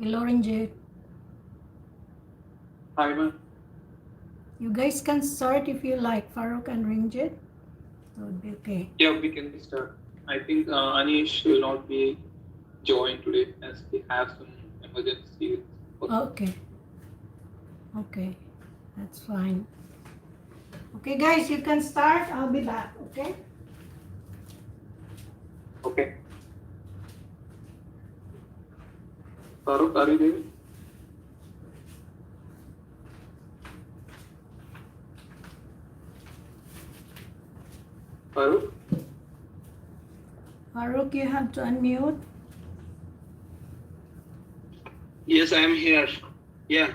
Hello, Renjith. Hi, ma'am. You guys can start if you like, Faruk and Renjith. That would be okay. Yeah, we can start. I think Anish will not be joined today as we have some emergency. Okay. Okay. That's fine. Okay, guys, you can start. I'll be back, okay? Okay. Faruk, are you there? Faruk? Faruk, you have to unmute. Yes, I am here. Yeah.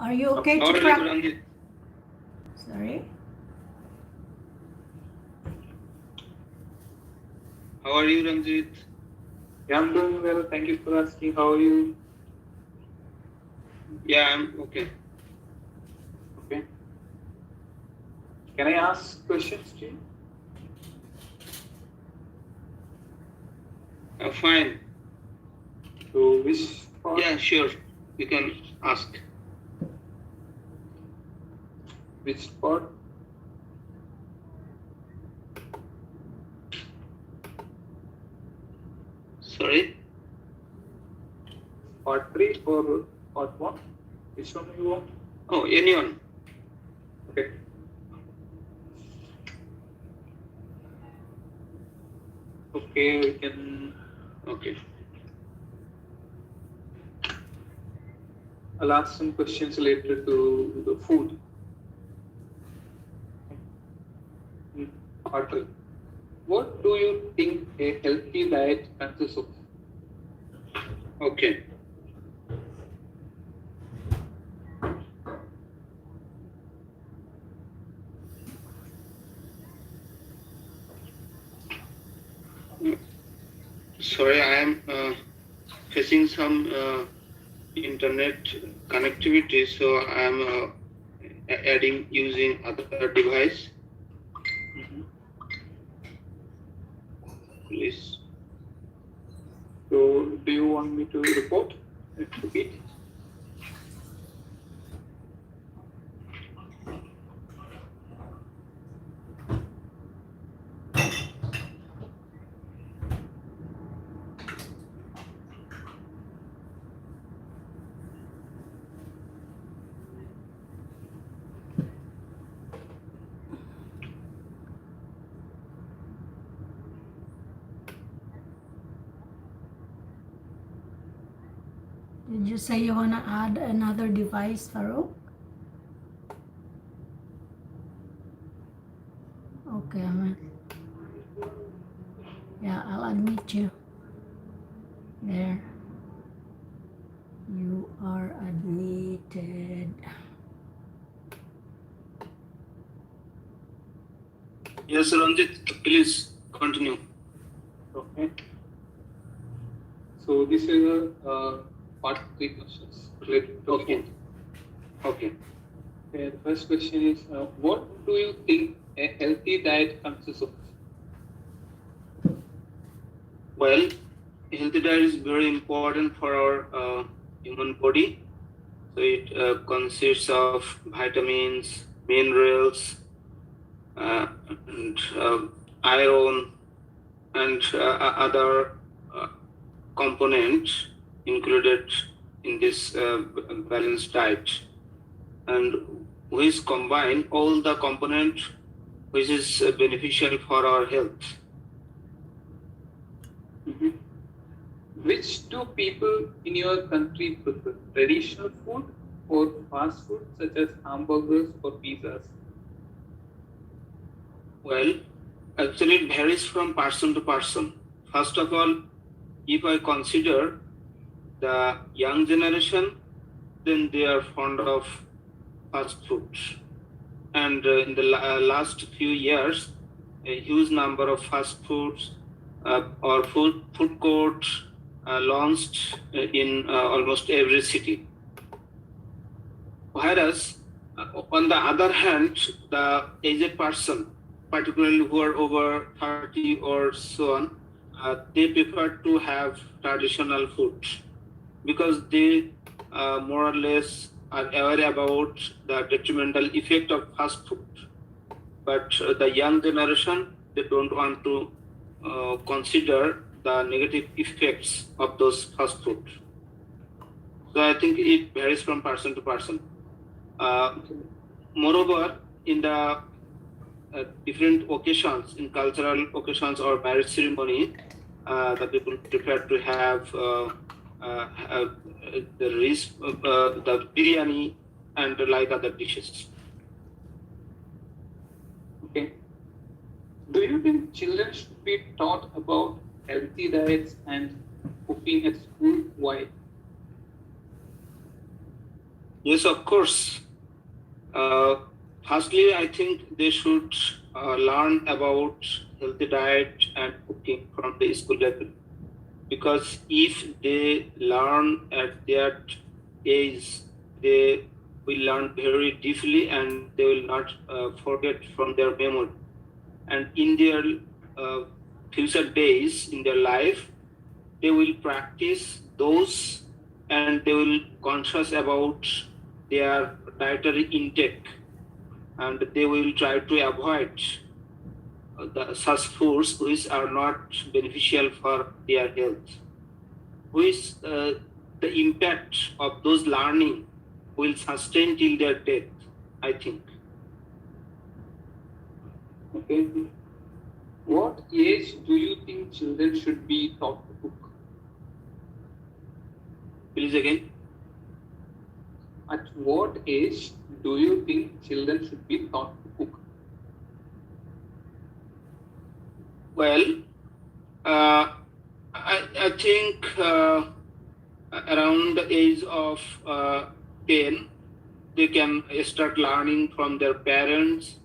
Are you okay How to are you, practice? Renjith? Sorry? How are you, Renjith? Yeah, I'm doing well. Thank you for asking. How are you? Yeah, I'm okay. Okay. Can I ask questions to you? Fine. So, which part? Yeah, sure. You can ask. Which part? Sorry? Part 3 or part 1? Which one you want? Oh, anyone. Okay. Okay, we can. Okay. I'll ask some questions related to the food. Part 3. What do you think a healthy diet consists of? Okay. Sorry, I am facing some internet connectivity, so I am adding using other device. Please. So, do you want me to report? Repeat? Did you say you want to add another device, Faruk? Okay, yeah, I'll admit you. There. You are admitted. Yes, Renjith, please continue. Okay. So, this is a part 3 questions related to Okay. food. Okay. Okay, the first question is what do you think a healthy diet consists of? Well, healthy diet is very important for our human body. So it consists of vitamins, minerals, and iron, and other components included in this balanced diet, and which combine all the components which is beneficial for our health. Mm-hmm. Which do people in your country prefer, traditional food or fast food such as hamburgers or pizzas? Well, actually it varies from person to person. First of all, if I consider the young generation, then they are fond of fast foods. And in the last few years, a huge number of fast foods or food courts launched in almost every city. Whereas, on the other hand, the aged person, particularly who are over 30 or so on, they prefer to have traditional food. because they more or less are aware about the detrimental effect of fast food. But the young generation, they don't want to consider the negative effects of those fast food. So I think it varies from person to person. Moreover, in the different occasions, in cultural occasions or marriage ceremony, the people prefer to have the biryani and like other dishes. Okay. Do you think children should be taught about healthy diets and cooking at school? Why? Yes, of course. Firstly, I think they should learn about healthy diet and cooking from the school level, because if they learn at that age, they will learn very deeply and they will not forget from their memory. And in their future days, in their life, they will practice those and they will conscious about their dietary intake, and they will try to avoid such foods which are not beneficial for their health, which the impact of those learning will sustain till their death, I think. Okay. What age do you think children should be taught to cook? Please again. At what age do you think children should be taught to cook? Well, I think around the age of 10, they can start learning from their parents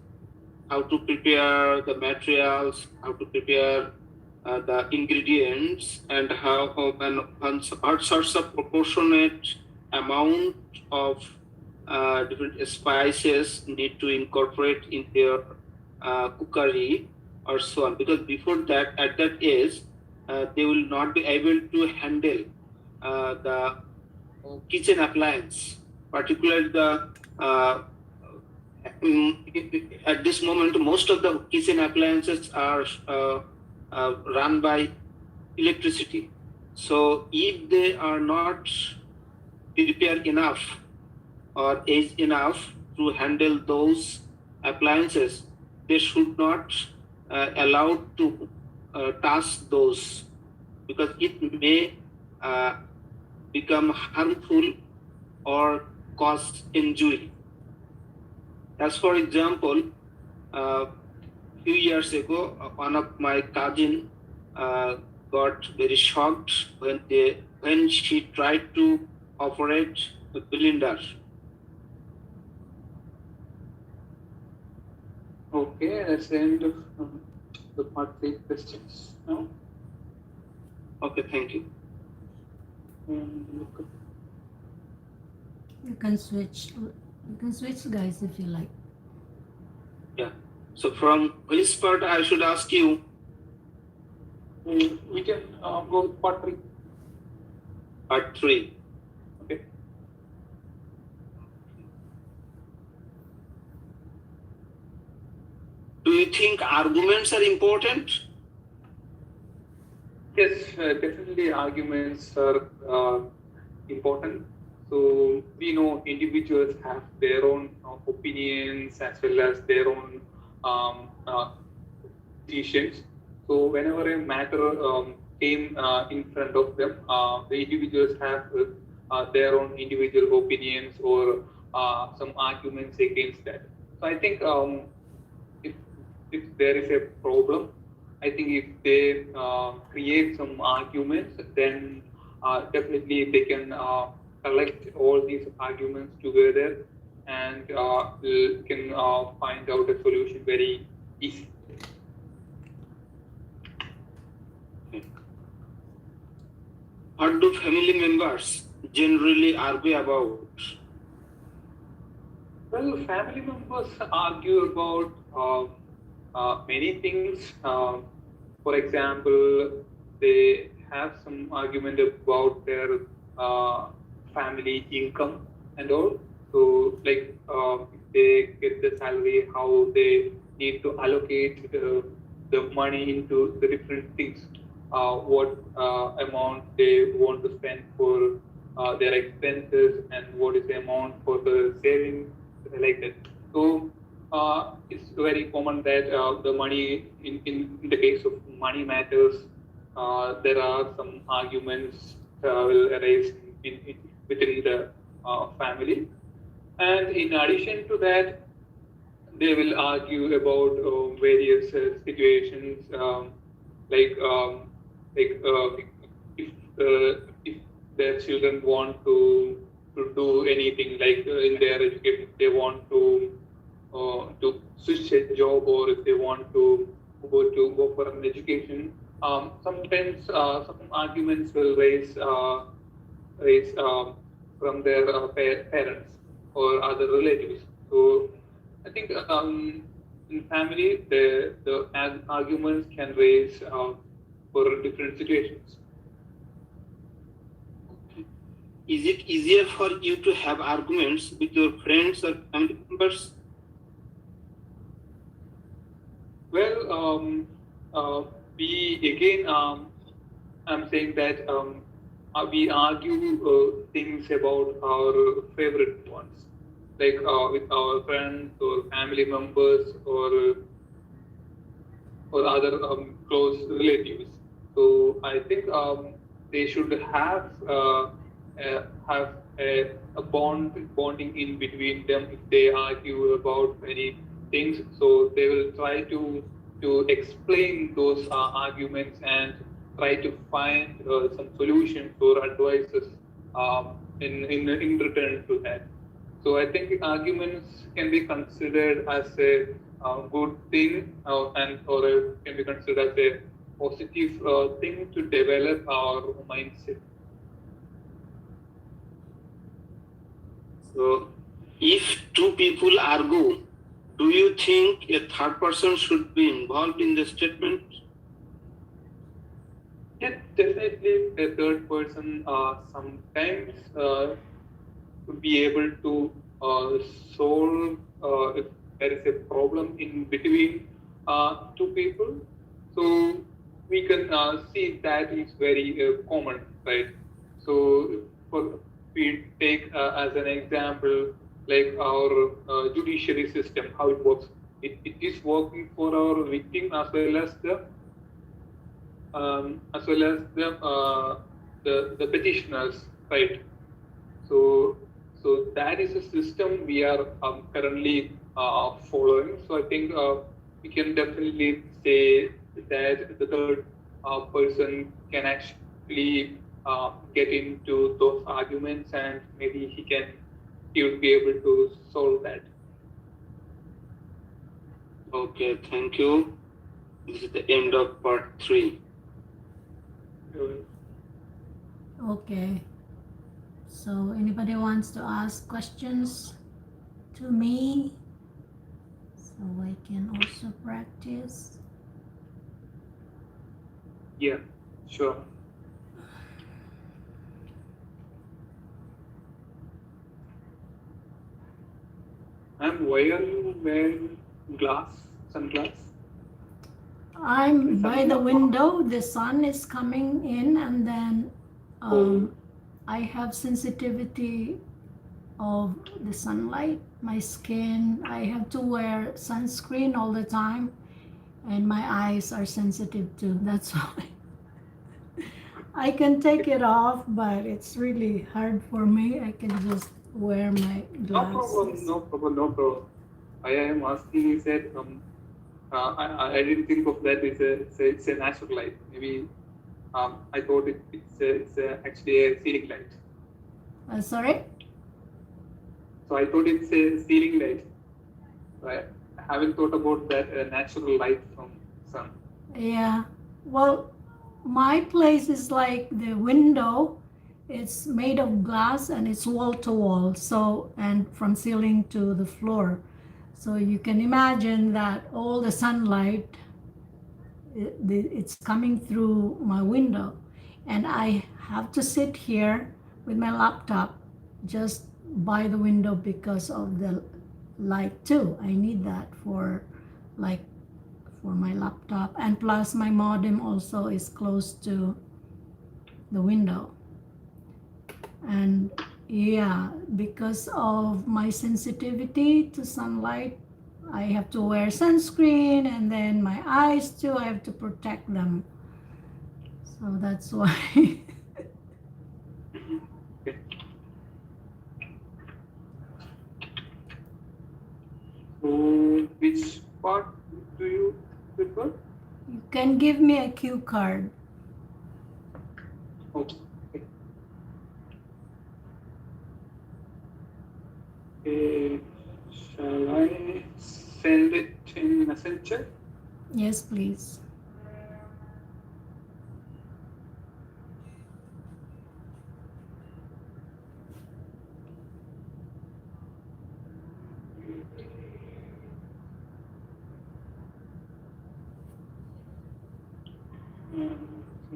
how to prepare the materials, how to prepare the ingredients, and what sorts of proportionate amount of different spices need to incorporate in their cookery or so on. Because before that, at that age, they will not be able to handle the kitchen appliance, particularly the at this moment, most of the kitchen appliances are run by electricity. So if they are not prepared enough or aged enough to handle those appliances, they should not allowed to touch those, because it may become harmful or cause injury. As for example, few years ago, one of my cousin got very shocked when she tried to operate a cylinder. Okay, that's the end of the part 3 questions now. Okay, thank you. You can switch. You can switch, guys, if you like. Yeah. So from which part I should ask you? We can go with part 3. Part 3. Okay. Do you think arguments are important? Yes, definitely arguments are important. So we know individuals have their own opinions as well as their own decisions. So whenever a matter came in front of them, the individuals have their own individual opinions or some arguments against that. So I think if there is a problem, I think if they create some arguments, then definitely they can collect all these arguments together and can find out a solution very easily. What do family members generally argue about? Well, family members argue about many things. For example, they have some argument about their family income and all. So like if they get the salary, how they need to allocate the money into the different things, what amount they want to spend for their expenses, and what is the amount for the savings, like that. So it's very common that the money, in the case of money matters, there are some arguments will arise within the family. And in addition to that, they will argue about various situations, like um, if their children want to do anything, like in their education, if they want to switch a job, or if they want to go for an education. Sometimes some arguments will raise from their parents or other relatives. So I think in family the arguments can raise for different situations. Is it easier for you to have arguments with your friends or family members? Well, we again, I'm saying that we argue things about our favorite ones, like with our friends or family members, or other close relatives. So I think they should have a bonding in between them if they argue about many things. So they will try to explain those arguments and try to find some solutions or advices in return to that. So I think arguments can be considered as a good thing, can be considered as a positive thing to develop our mindset. So, if two people argue, do you think a third person should be involved in the statement? Yeah, definitely a third person sometimes would be able to solve if there is a problem in between two people. So we can see that is very common, right? So for we take as an example, like our judiciary system, how it works. It is working for our victim as well as the petitioners, right? So so that is a system we are currently following. So I think we can definitely say that the third person can actually get into those arguments, and maybe he would be able to solve that. Okay, thank you. This is the end of part 3. Okay. So anybody wants to ask questions to me? So I can also practice. Yeah, sure. And why are you wearing sunglasses? I'm by the window, the sun is coming in, and then I have sensitivity of the sunlight, my skin. I have to wear sunscreen all the time, and my eyes are sensitive too. That's why I can take it off, but it's really hard for me. I can just wear my glasses. No problem. I am asking is that I didn't think of that. It's a natural light. Maybe I thought it's actually a ceiling light. Sorry? So I thought it's a ceiling light. I haven't thought about that natural light from sun. Yeah. Well, my place is like the window. It's made of glass and it's wall to wall. So, and from ceiling to the floor. So you can imagine that all the sunlight, it's coming through my window. And I have to sit here with my laptop just by the window because of the light too. I need that for like for my laptop, and plus my modem also is close to the window. And yeah, because of my sensitivity to sunlight, I have to wear sunscreen, and then my eyes too, I have to protect them. So that's why. Okay. So, which part do you prefer? You can give me a cue card. Okay. Okay. Shall I send it in Messenger? Yes, please.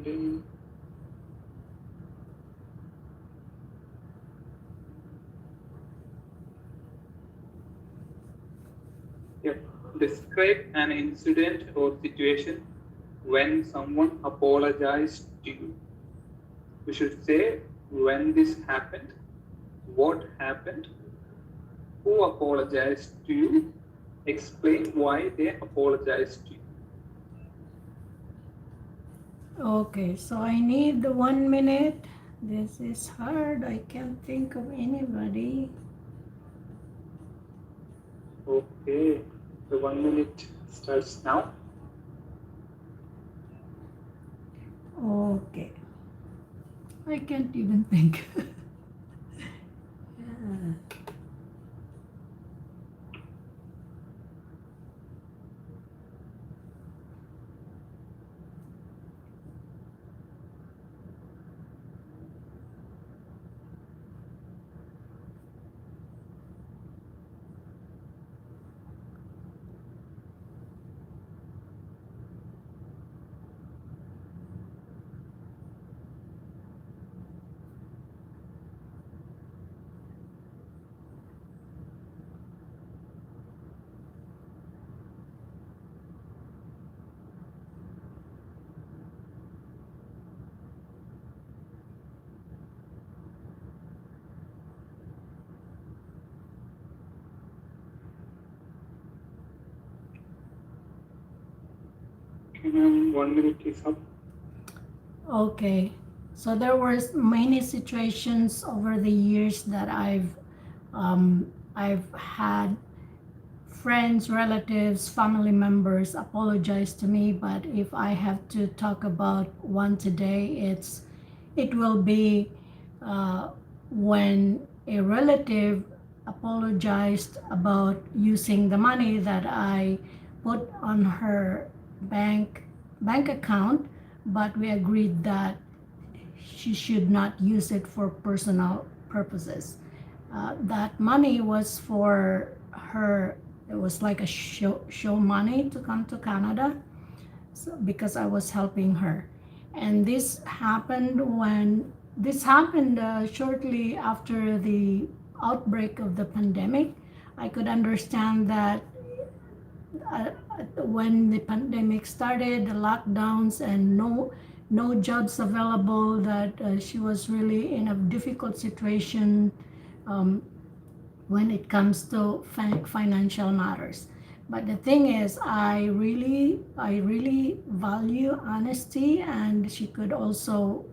Then, yeah. Describe an incident or situation when someone apologized to you. We should say when this happened, what happened, who apologized to you, explain why they apologized to you. Okay, so I need the 1 minute. This is hard. I can't think of anybody. Okay, the 1 minute starts now. Okay. I can't even think. Yeah. Okay, ma'am, 1 minute is up. Okay. So there were many situations over the years that I've had friends, relatives, family members apologize to me, but if I have to talk about one today, it will be when a relative apologized about using the money that I put on her bank account, but we agreed that she should not use it for personal purposes. That money was for her. It was like a show money to come to Canada, so, because I was helping her. And this happened shortly after the outbreak of the pandemic. I could understand that uh, when the pandemic started, the lockdowns, and no jobs available, that she was really in a difficult situation um, when it comes to financial matters. But the thing is, I really value honesty, and she could also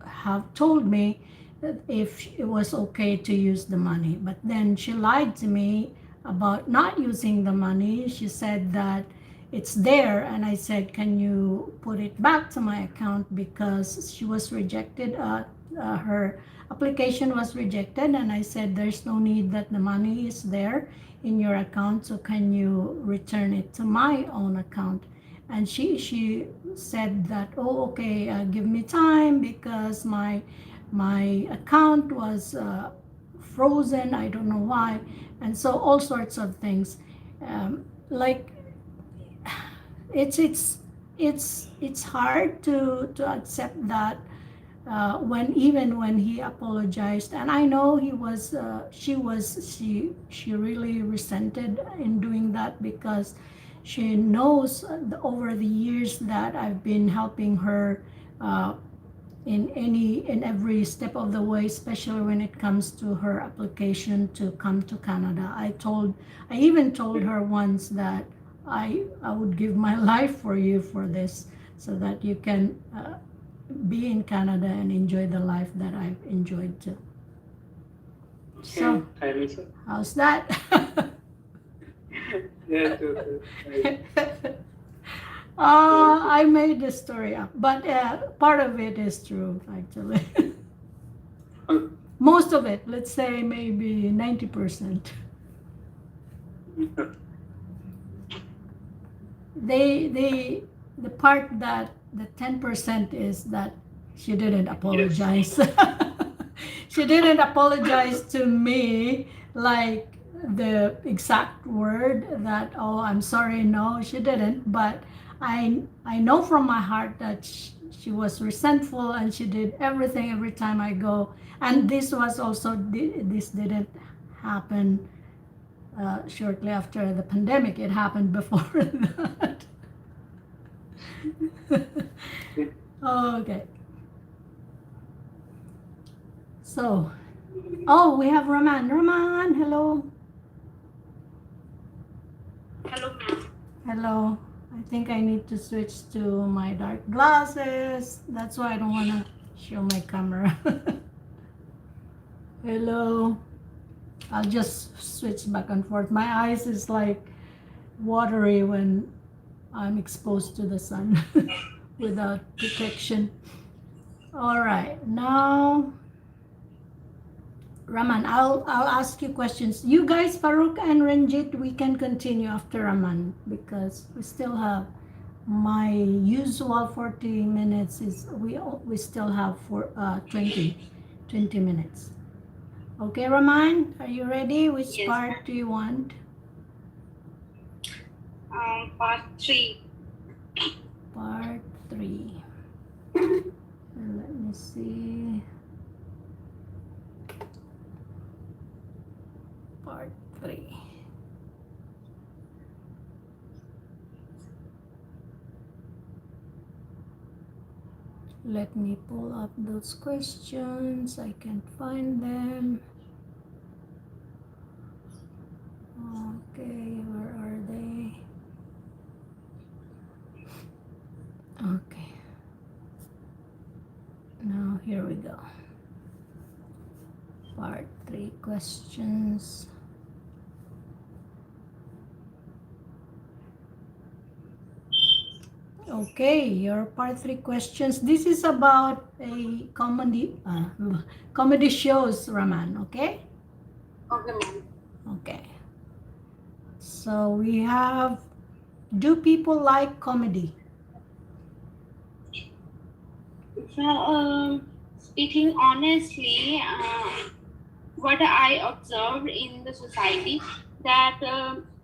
have told me that if it was okay to use the money. But then she lied to me about not using the money. She said that it's there, and I said, can you put it back to my account, because she was rejected. Her application was rejected, and I said, there's no need, that the money is there in your account, so can you return it to my own account? And she said that, oh, okay, give me time, because my account was frozen, I don't know why. And so all sorts of things, like it's hard to accept that when he apologized, and I know she really resented in doing that, because she knows over the years that I've been helping her uh, in every step of the way, especially when it comes to her application to come to Canada. I even told her once that I would give my life for you for this, so that you can be in Canada and enjoy the life that I've enjoyed too. So, Hi, Lisa. how's that? Yes, yes, yes. Nice. I made the story up, but part of it is true, actually. Most of it, let's say maybe 90%. The part that the 10% is that she didn't apologize. She didn't apologize to me like the exact word that, oh, I'm sorry. No, she didn't. But I know from my heart that she was resentful, and she did everything every time I go. And this didn't happen shortly after the pandemic. It happened before that. Okay. So, oh, we have Raman. Raman, hello. Hello, ma'am. Hello. I think I need to switch to my dark glasses. That's why I don't want to show my camera. Hello. I'll just switch back and forth. My eyes is like watery when I'm exposed to the sun without protection. All right. Now, Raman, I'll ask you questions. You guys, Faruk and Renjith, we can continue after Raman, because we still have my usual 40 minutes. We still have 20 minutes. Okay, Raman, are you ready? Which Yes, part do you want? Part 3. Part 3. Let me see. Part 3. Let me pull up those questions. I can't find them. Okay, where are they? Okay. Now here we go. Part 3 questions. Okay, your part 3 questions. This is about a comedy shows, Raman, okay? Okay, ma'am. Okay. So we have, do people like comedy? So, speaking honestly, what I observed in the society, that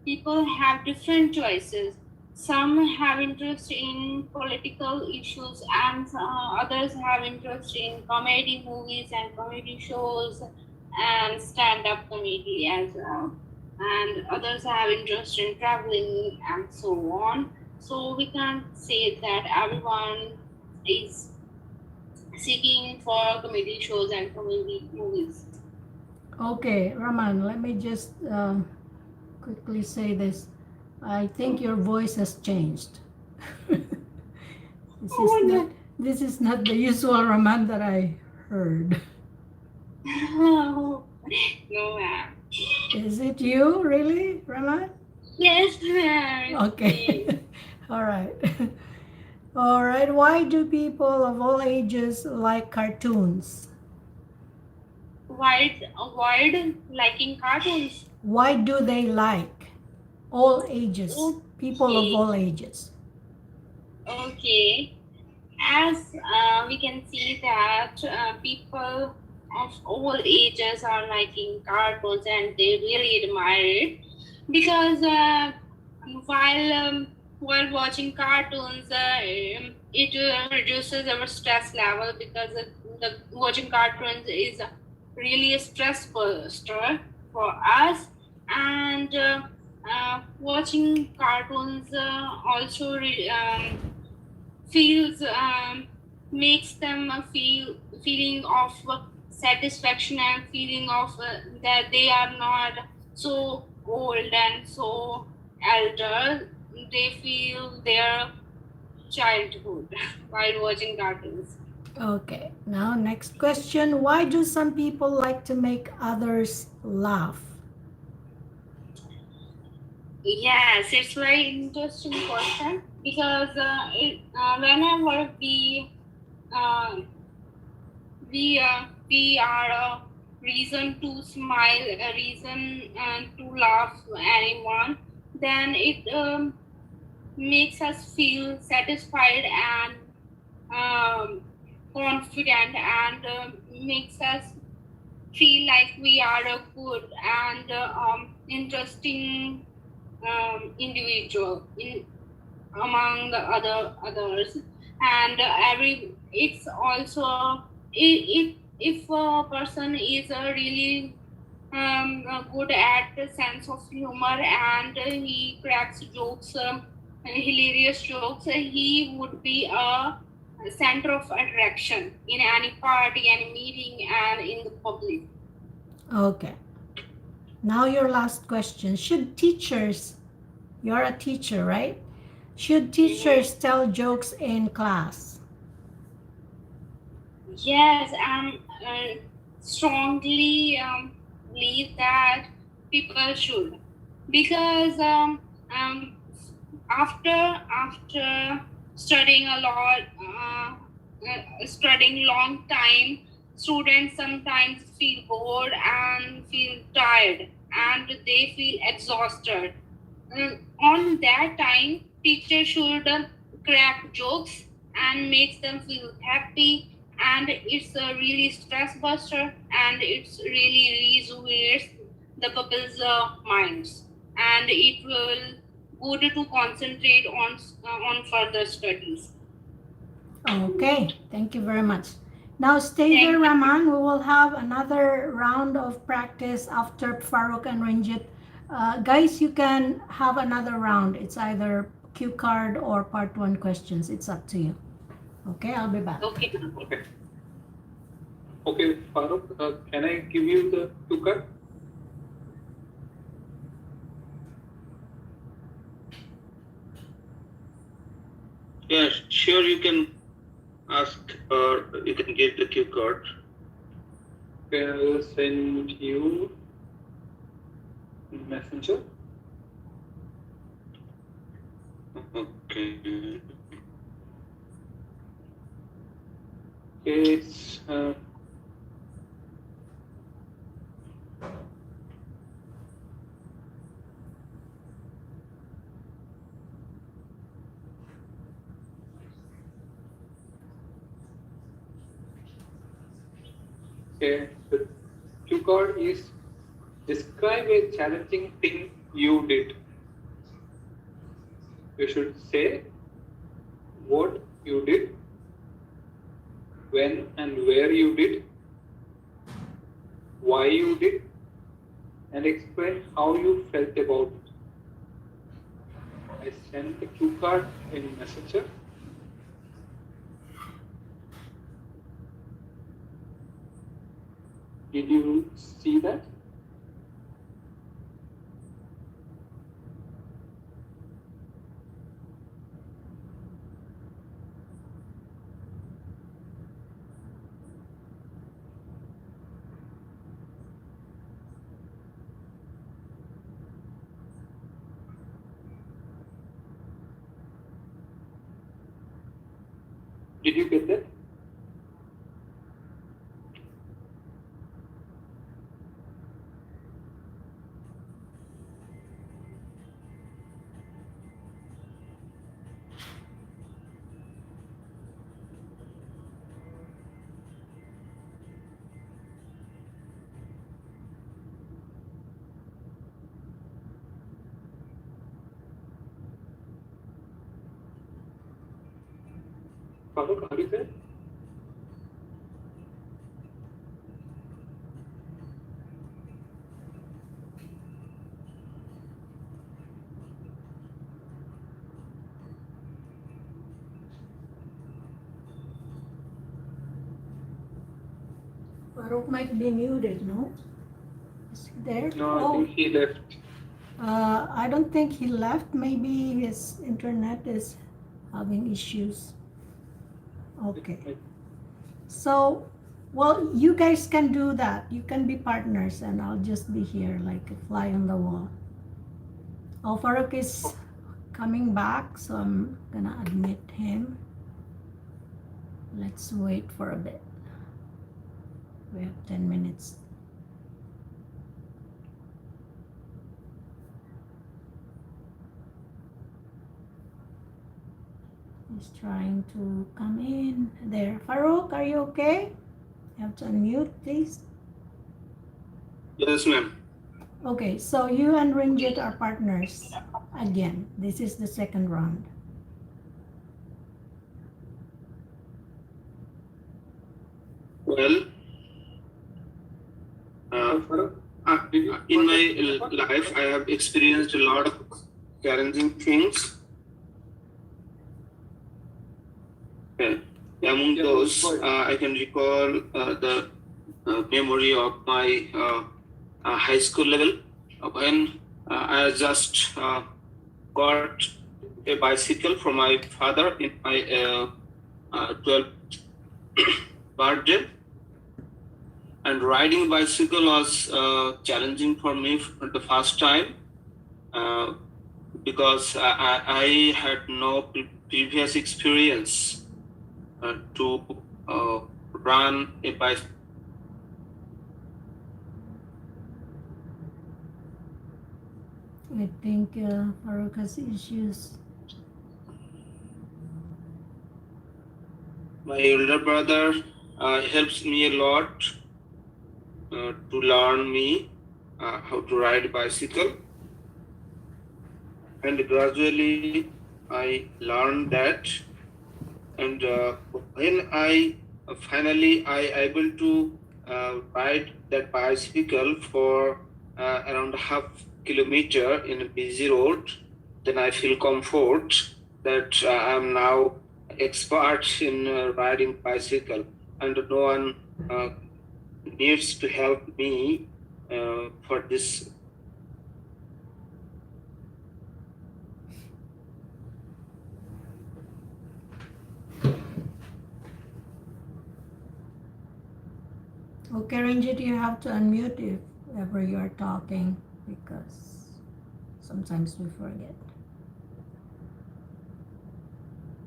people have different choices. Some have interest in political issues, and others have interest in comedy movies and comedy shows and stand-up comedy as well. And others have interest in traveling and so on. So we can't say that everyone is seeking for comedy shows and comedy movies. Okay, Raman, let me just quickly say this. I think your voice has changed. This is not the usual Raman that I heard. No, ma'am. Is it you, really, Raman? Yes, ma'am. Okay. All right. All right. Why do people of all ages like cartoons? Avoid liking cartoons. Why do they like all ages? People of all ages. Okay. As we can see that people of all ages are liking cartoons and they really admire it, because while watching cartoons, it reduces our stress level, because the watching cartoons is really a stress buster for us, and watching cartoons also feels makes them feeling of satisfaction and feeling of that they are not so old and so elder. They feel their childhood while watching cartoons. Okay, now next question. Why do some people like to make others laugh? Yes, it's very interesting question because whenever uh, we are a reason to smile, a reason to laugh anyone, then it makes us feel satisfied and confident, and makes us feel like we are a good and interesting individual among the others. And every it's also if a person is really good at the sense of humor, and he cracks jokes, hilarious jokes, he would be a center of attraction in any party, any meeting, and in the public. Okay, now your last question. Should teachers, you're a teacher, right? Should teachers tell jokes in class? Yes, I'm strongly believe that people should, because after studying a lot, studying long time, students sometimes feel bored and feel tired, and they feel exhausted. On that time, teacher should crack jokes and makes them feel happy, and it's a really stress buster, and it's really rejuvenates the people's minds, and it will good to concentrate on further studies. Okay, thank you very much. Now stay there, Thank you. Raman. We will have another round of practice after Faruk and Renjith. Guys, you can have another round. It's either cue card or part one questions. It's up to you. Okay, I'll be back. Okay. Okay. Okay, Farooq, can I give you the two card? Yeah, sure, you can ask or you can give the cue card. Okay, I will send you messenger. Okay. Okay, it's okay. The cue card is describe a challenging thing you did. You should say what you did, when and where you did, why you did, and explain how you felt about it. I sent the cue card in Messenger. Did you see that? Did you get that? Farooq, are you there? Faruk might be muted, no? Is he there? No, I think he left. I don't think he left. Maybe his internet is having issues. Okay. So, well, you guys can do that. You can be partners, and I'll just be here like a fly on the wall. Oh, Faruk is coming back, so I'm gonna admit him. Let's wait for a bit. We have 10 minutes. He's trying to come in. There. Faruk, are you okay? You have to unmute, please. Yes, ma'am. Okay, so you and Renjith are partners again. This is the second round. Well, in my life, I have experienced a lot of challenging things. Okay. Among those, I can recall the memory of my high school level when I just got a bicycle from my father in my 12th birthday. And riding bicycle was challenging for me for the first time because I had no previous experience to run a bicycle. I think Faruk has issues. My elder brother helps me a lot to learn me how to ride a bicycle, and gradually I learned that. And when I finally able to ride that bicycle for around half kilometer in a busy road, then I feel comfort that I'm now expert in riding bicycle, and no one needs to help me for this. Okay, Renjith, you have to unmute if ever you are talking because sometimes we forget.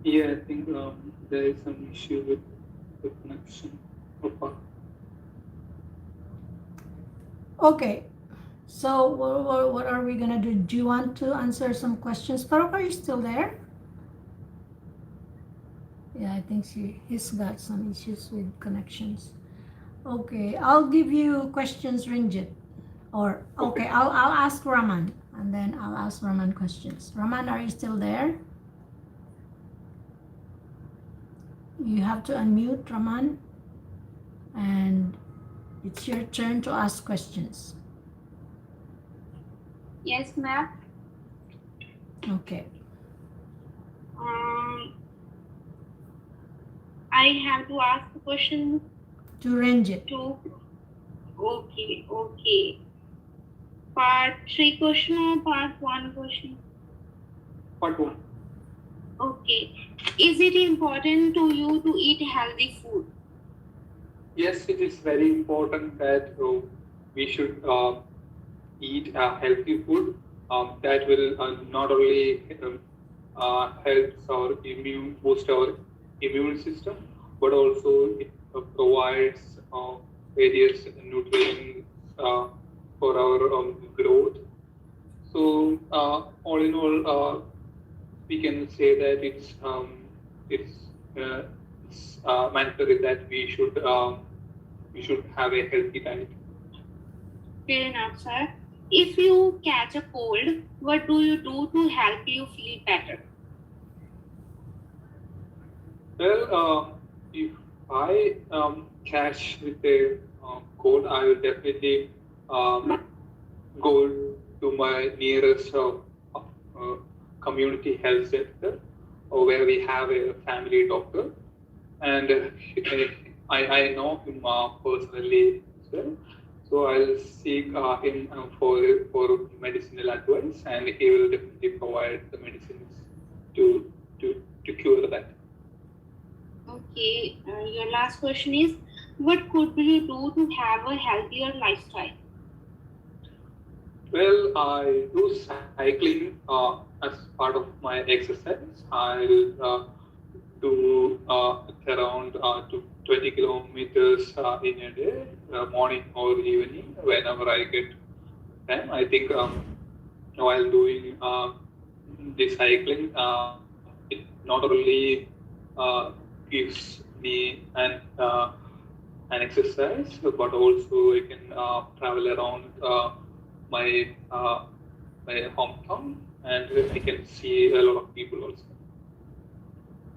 Yeah, I think there is some issue with the connection. Okay, so what are we gonna do? Do you want to answer some questions? Faruk, are you still there? Yeah, I think he's got some issues with connections. Okay, I'll give you questions, Renjith. Or, okay, I'll ask Raman, and then I'll ask Raman questions. Raman, are you still there? You have to unmute, Raman, and it's your turn to ask questions. Yes, ma'am. Okay. I have to ask a question To Renjith. to. Okay. Part 3 question or part 1 question? Part 1. Okay. Is it important to you to eat healthy food? Yes, it is very important that we should eat healthy food that will not only help boost our immune system, but also it provides various nutrients for our growth. So all in all, we can say that it's mandatory that we should have a healthy diet. Fair enough, sir. If you catch a cold, what do you do to help you feel better? Well, if I catch with a cold, I will definitely go to my nearest community health center, or where we have a family doctor, and I know him personally as well. So I'll seek him for medicinal advice, and he will definitely provide the medicines to to cure that. Okay, your last question is, what could you do to have a healthier lifestyle? Well, I do cycling as part of my exercise. I'll do around 20 kilometers in a day, morning or evening, whenever I get time. I think while doing the cycling, it not only gives me an exercise, but also I can travel around my my hometown, and I can see a lot of people also.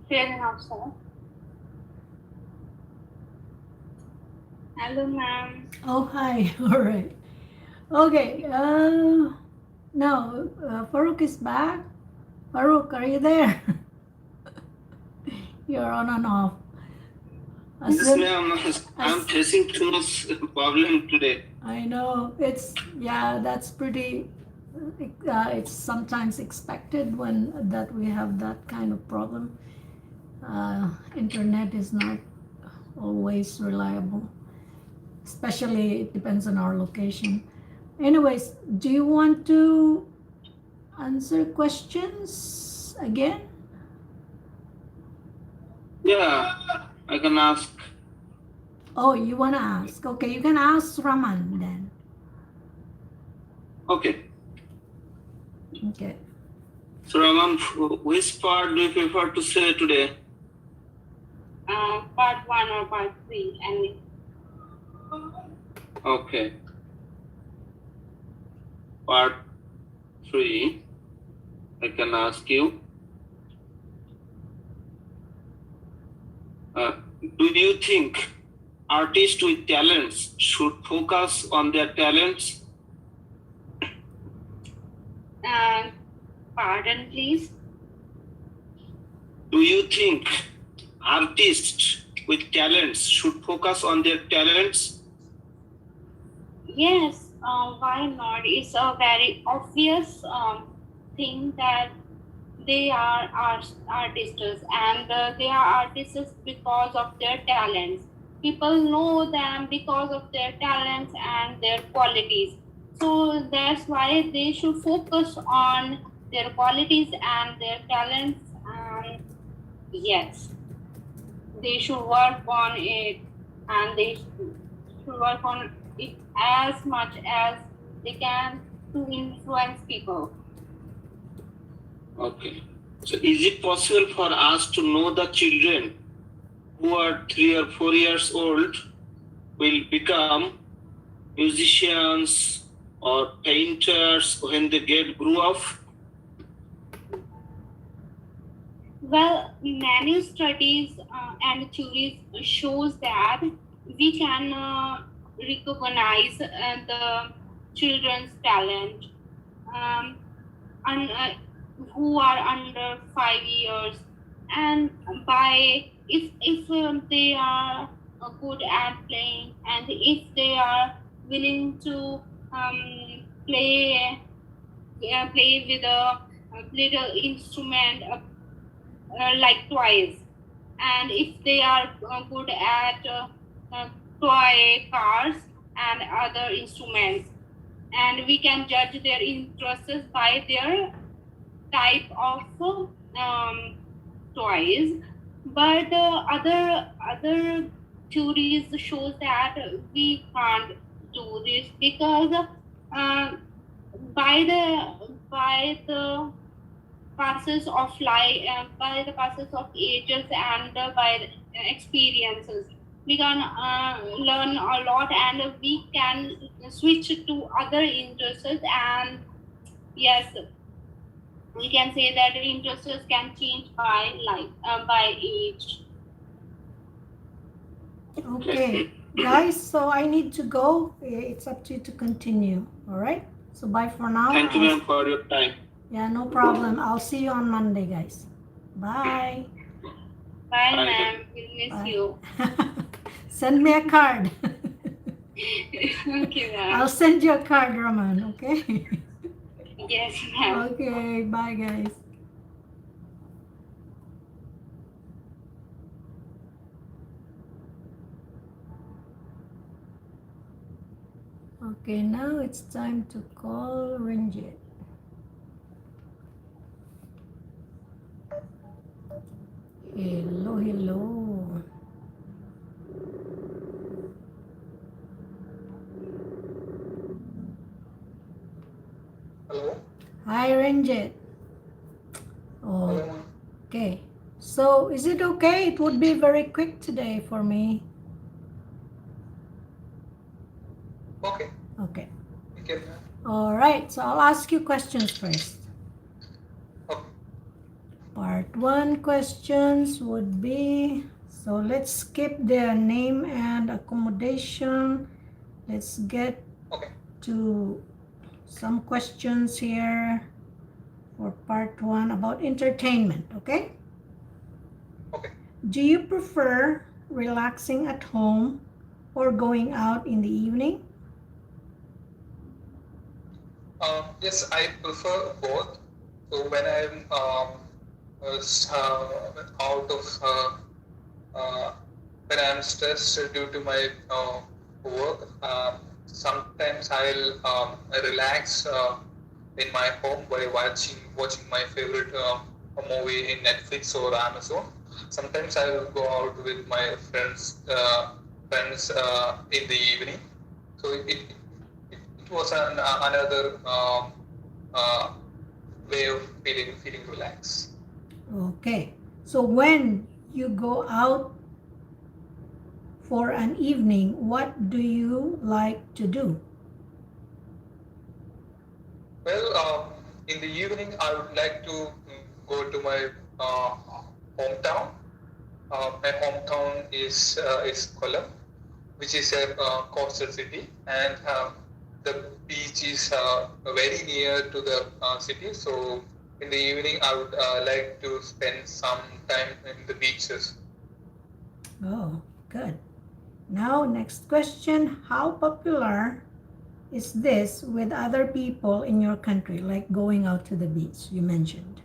Fair enough, sir. Hello, ma'am. Oh, hi. All right. Okay. Now, Faruk is back. Faruk, are you there? You're on and off. Yes, Asim, ma'am. I'm facing too much problem today. I know that's pretty. It's sometimes expected when that we have that kind of problem. Internet is not always reliable, especially it depends on our location. Anyways, do you want to answer questions again? Yeah, I can ask. Oh, you want to ask? Okay, you can ask Raman then. Okay. Okay. So, Raman, which part do you prefer to say today? Part 1 or part 3, and Okay. Part 3, I can ask you. Do you think artists with talents should focus on their talents? pardon, please. Do you think artists with talents should focus on their talents? Yes, why not? It's a very obvious thing that they are artists, and they are artists because of their talents. People know them because of their talents and their qualities. So that's why they should focus on their qualities and their talents. And yes, they should work on it, and they should work on it as much as they can to influence people. Okay. So is it possible for us to know the children who are 3 or 4 years old will become musicians or painters when they grew up? Well, many studies and theories shows that we can recognize the children's talent and who are under 5 years, and by if they are good at playing, and if they are willing to play with a little instrument like toys, and if they are good at toy cars and other instruments, and we can judge their interests by their type of toys. But other theories shows that we can't do this because by the passes of life, by the passes of ages, and by experiences, we can learn a lot, and we can switch to other interests. And yes, we can say that interests can change by life, by age. Okay, guys, so I need to go. It's up to you to continue. All right. So bye for now. Thank you, ma'am, for your time. Yeah, no problem. I'll see you on Monday, guys. Bye. Bye, Bye. ma'am. We'll miss Bye. you. Send me a card. Okay, I'll ma'am. send you a card, Raman, okay? Yes, ma'am. Okay, bye guys. Okay, now it's time to call Renjith. Hello, hello. Hello. Hi, Renjith. Oh, Hello. okay. So, is it okay? It would be very quick today for me. Okay. Okay. You can. All right. So, I'll ask you questions first. Okay. Part 1 questions would be, so let's skip the name and accommodation. Let's get Okay. to some questions here for part 1 about entertainment, okay? Okay. Do you prefer relaxing at home or going out in the evening? Yes, I prefer both. So when I'm out of when I'm stressed due to my work, sometimes I'll relax in my home by watching my favorite movie in Netflix or Amazon. Sometimes I will go out with my friends in the evening. So it was another way of feeling relaxed. Okay. So when you go out for an evening, what do you like to do? Well, in the evening, I would like to go to my hometown. My hometown is Kollam, which is a coastal city, and the beach is very near to the city. So in the evening, I would like to spend some time in the beaches. Oh, good. Now, next question. How popular is this with other people in your country, like going out to the beach, you mentioned?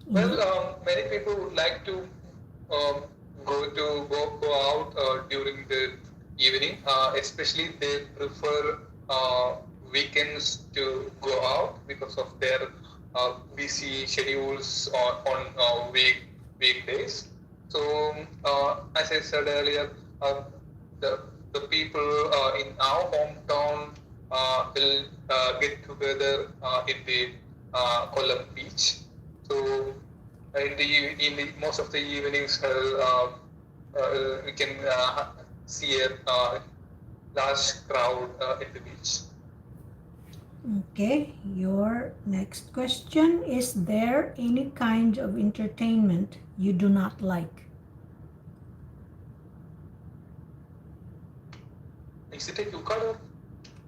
Well, many people would like to um, go out during the evening. Especially they prefer weekends to go out because of their busy schedules on weekdays. So, as I said earlier, the the people in our hometown will get together in the Kollam beach. So in the most of the evenings, we can see a large crowd in the beach. Okay, your next question. Is there any kind of entertainment you do not like? Is it a card?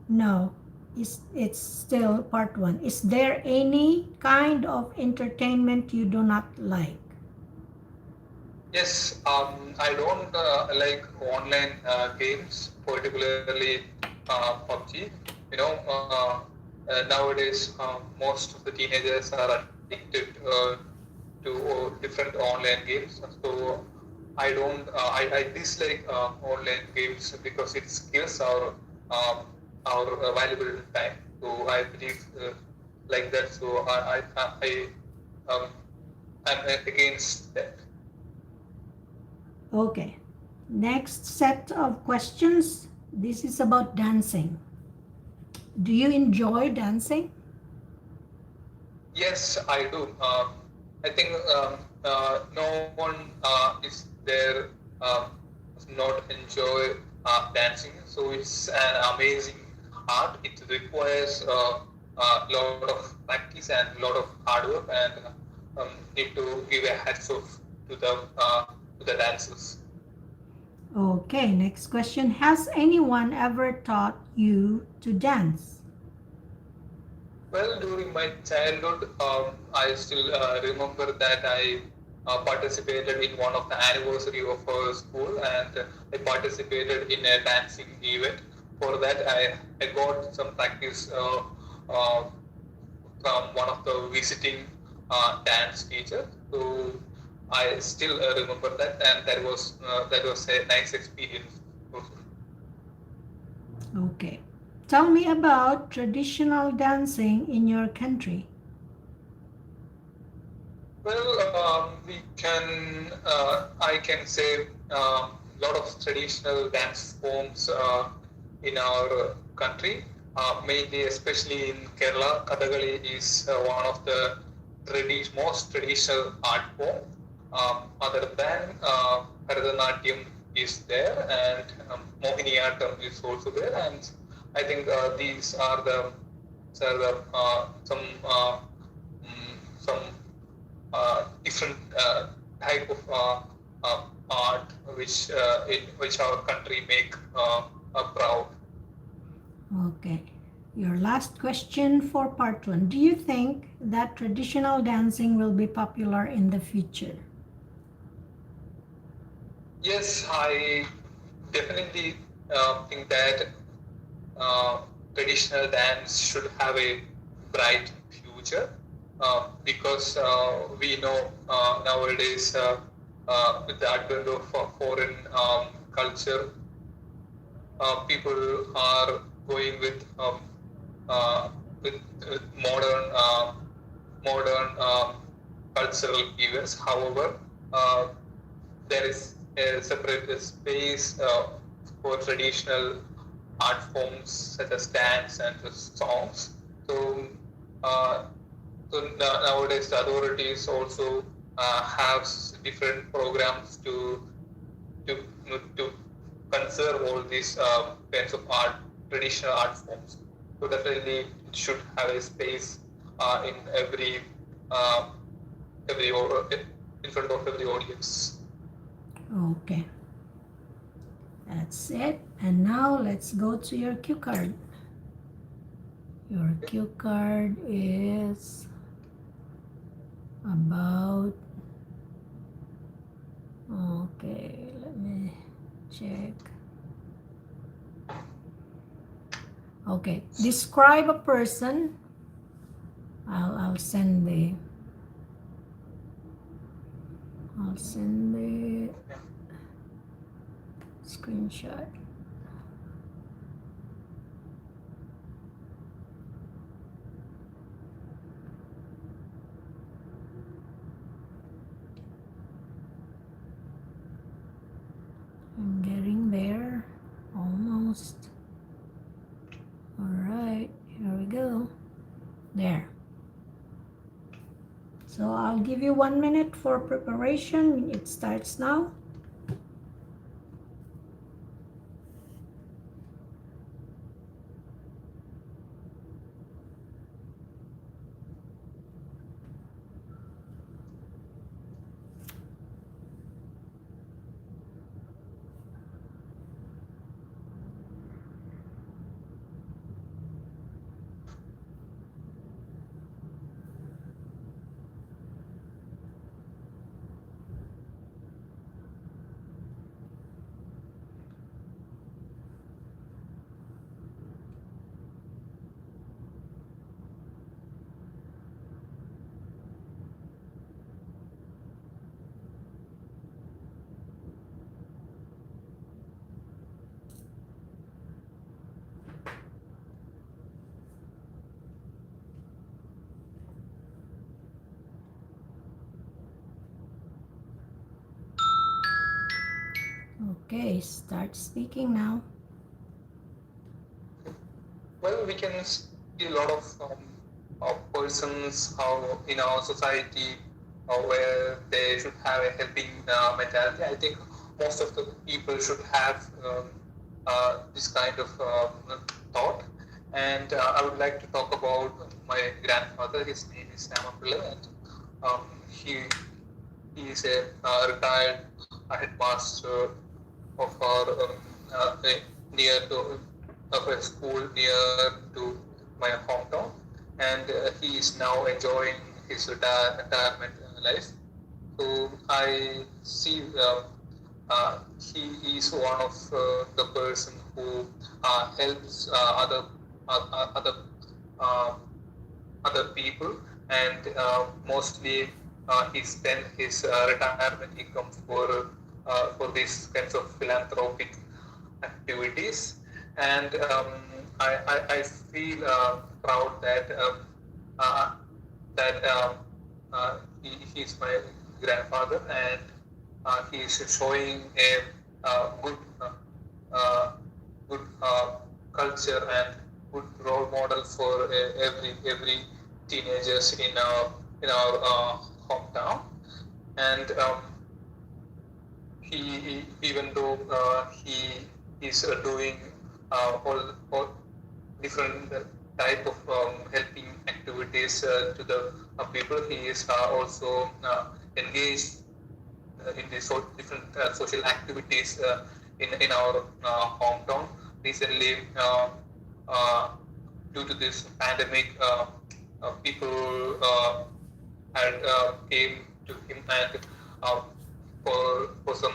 No, it's still part 1. Is there any kind of entertainment you do not like? Yes, I don't like online games, particularly PUBG. You know, nowadays most of the teenagers are addicted to different online games. So I dislike online games because it kills our valuable time. So I believe like that. So um, I'm against that. Okay, next set of questions. This is about dancing. Do you enjoy dancing? Yes, I do. I think no one is there does not enjoy dancing. So it's an amazing art. It requires a lot of practice and a lot of hard work, and need to give a hats off to the dancers. Okay, next question. Has anyone ever taught you to dance? Well, during my childhood, I still remember that participated in one of the anniversary of our school, and I participated in a dancing event. For that, I got some practice from one of the visiting dance teacher. So I still remember that, and that was a nice experience. Okay. Tell me about traditional dancing in your country. Well, I can say a lot of traditional dance forms in our country, mainly especially in Kerala. Kathakali is one of the most traditional art form. Other than Bharatanatyam is there, and Mohiniyattam is also there, and I think these are some different type of art which our country make proud. Okay. Your last question for part 1. Do you think that traditional dancing will be popular in the future? Yes, I definitely think that traditional dance should have a bright future because we know nowadays with the advent of foreign culture, people are going with modern cultural events. However, there is a separate space for traditional art forms such as dance and songs. So, nowadays the authorities also have different programs to to conserve all these kinds of traditional art forms. So definitely it should have a space in in front of every audience. Okay. That's it. And now let's go to your cue card. Your cue card is about, okay, let me check. Okay, describe a person. I'll send the screenshot. I'm getting there, almost. All right, here we go. There. So I'll give you 1 minute for preparation. It starts now. Okay, start speaking now. Well, we can see a lot of persons in our society where they should have a helping mentality. I think most of the people should have this kind of thought. And I would like to talk about my grandfather. His name is Ramapilla, and he is a retired headmaster of our near to of a school near to my hometown, and he is now enjoying his retirement life. So I see he is one of the person who helps uh, other people, and mostly he spent his retirement income for these kinds of philanthropic activities. And I feel proud uh, that he is my grandfather, and he is showing a good uh, good culture and good role model for every teenagers in our hometown. And even though he is doing all different type of helping activities to the people, he is also engaged in the different social activities in our hometown. Recently, uh, due to this pandemic, people had came to him and uh, for some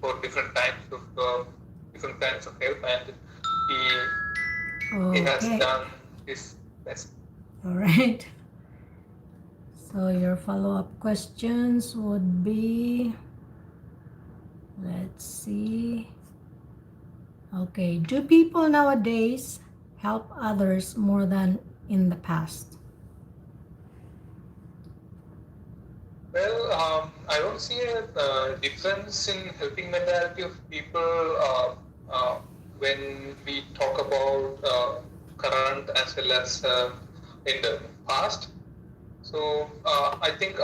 for different kinds of help, and he has Okay. done his best. All right. So your follow-up questions would be, let's see. Okay, do people nowadays help others more than in the past? Well, I don't see a difference in helping mentality of people uh, when we talk about current as well as in the past. So I think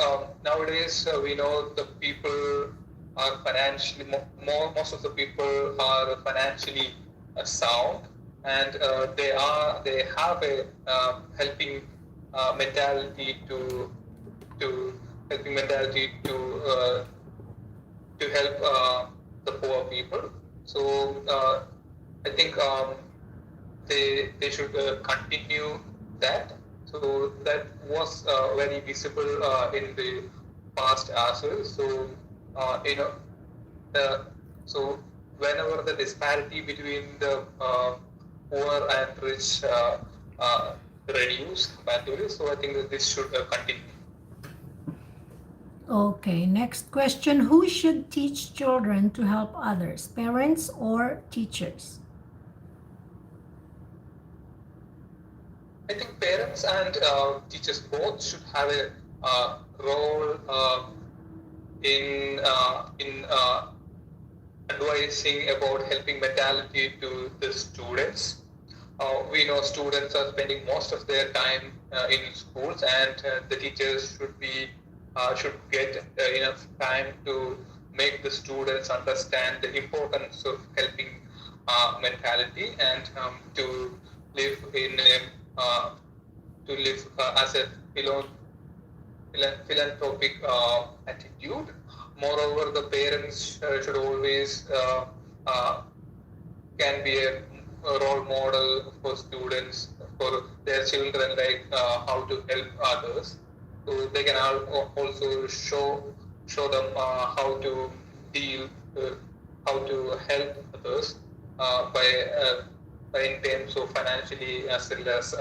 nowadays we know the people are financially most of the people are financially sound, and they have a helping mentality to helping mentality to help the poor people. So I think they should continue that. So that was very visible in the past as well. So you know, uh, so whenever the disparity between the poor and rich reduce comparatively, so I think that this should continue. Okay, next question. Who should teach children to help others, parents or teachers? I think parents and teachers both should have a role in advising about helping mentality to the students. We know students are spending most of their time in schools, and the teachers should get enough time to make the students understand the importance of helping mentality, and live in a uh, live as a philanthropic attitude. Moreover, the parents should always uh, can be a role model for students, for their children, like how to help others. So they can also show them how to deal, uh, how to help others by in terms of financially as well as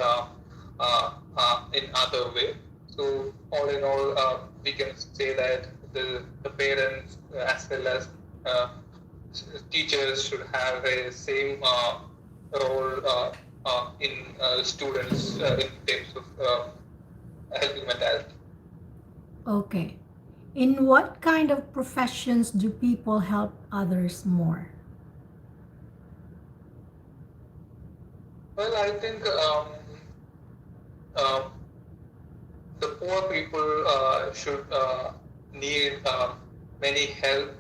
in other way. So all in all, we can say that the parents as well as uh, teachers should have a same role in students in terms of helping mentality. Okay. In what kind of professions do people help others more? Well, I think uh, the poor people should need many help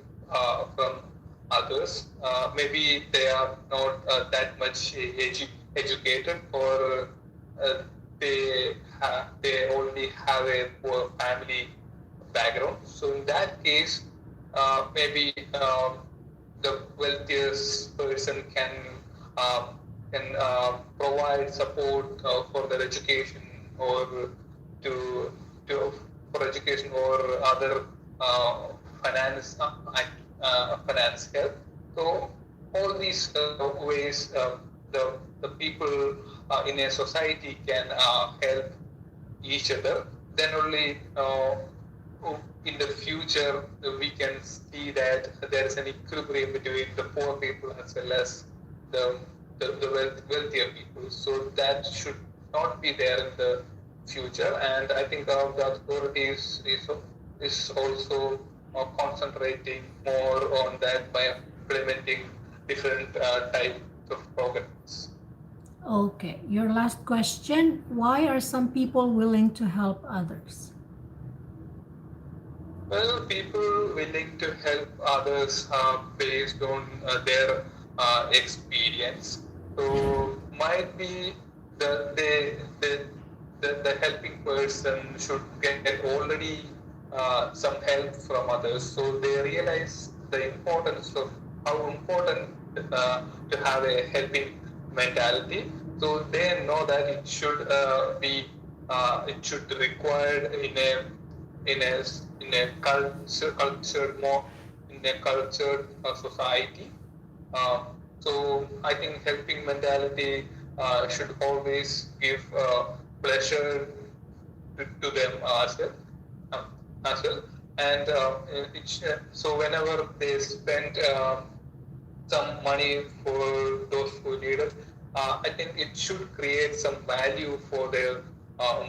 from others. Maybe they are not that much educated, or uh, they only have a poor family background. So in that case, maybe the wealthiest person can provide support for their education, or to for education or other uh, finance finance help. So all these ways the people in a society can help each other. Then only in the future we can see that there is an equilibrium between the poor people as well as the wealthier people. So that should not be there in the future. And I think the authorities is also concentrating more on that by implementing different types of programs. Okay, your last question. Why are some people willing to help others? Well, people willing to help others based on their experience. So might be the helping person should get already some help from others. So they realize the importance of how important to have a helping mentality. So they know that it should required in a in a cultured more in a cultured society. Uh, so I think helping mentality should always give pleasure to them uh, as well. And so whenever they spend some money for those who need it, I think it should create some value for their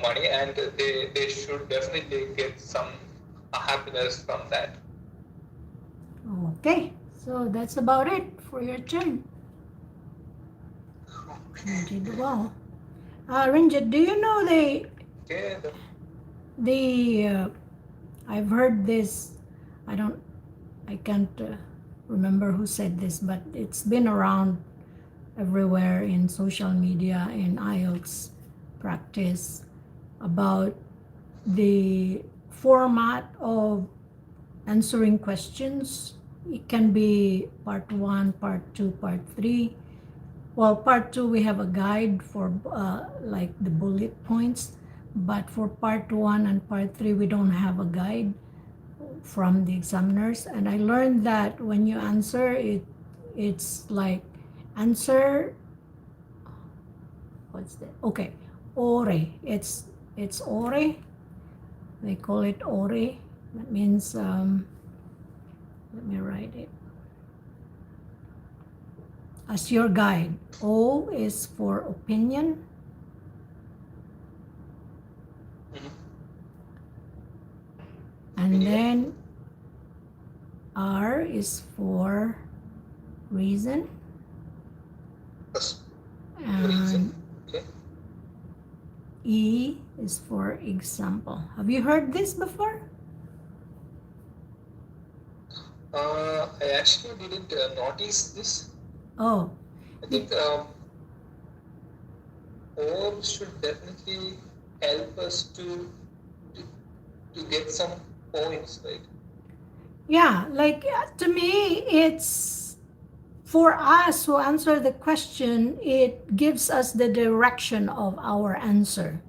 money, and they should definitely get some happiness from that. Okay, so that's about it for your turn. You did well. Renjith, do you know Okay, I've heard this, I can't remember who said this, but it's been around everywhere in social media, in IELTS practice, about the format of answering questions. It can be part 1, part 2, part 3. Well, part 2 we have a guide for like the bullet points, but for part 1 and part 3 we don't have a guide from the examiners. And I learned that when you answer it, it's like answer, what's that? Okay, ore. It's ore. They call it ore. That means let me write it as your guide. O is for opinion. And then R is for reason. And okay. E is for example. Have you heard this before? I actually didn't notice this. Oh, I think OR should definitely help us to get some points, right? yeah, like to me, it's for us who answer the question, it gives us the direction of our answer.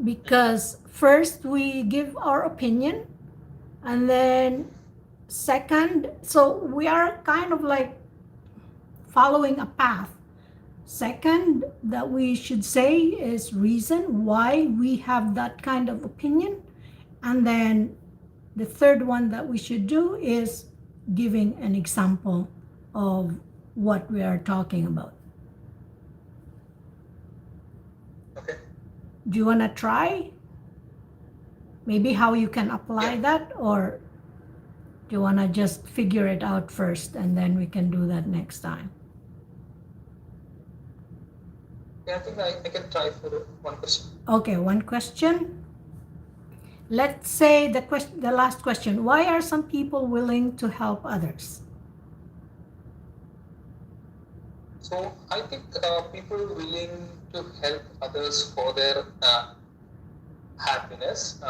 Because first we give our opinion, and then second, so we are kind of like following a path. Second, that we should say is reason why we have that kind of opinion. And then the third one that we should do is giving an example of what we are talking about. Okay. Do you want to try? Maybe how you can apply that, or do you want to just figure it out first and then we can do that next time? Yeah, I think I can try for one question. Okay, one question. Let's say the last question. Why are some people willing to help others? So I think people willing to help others for their happiness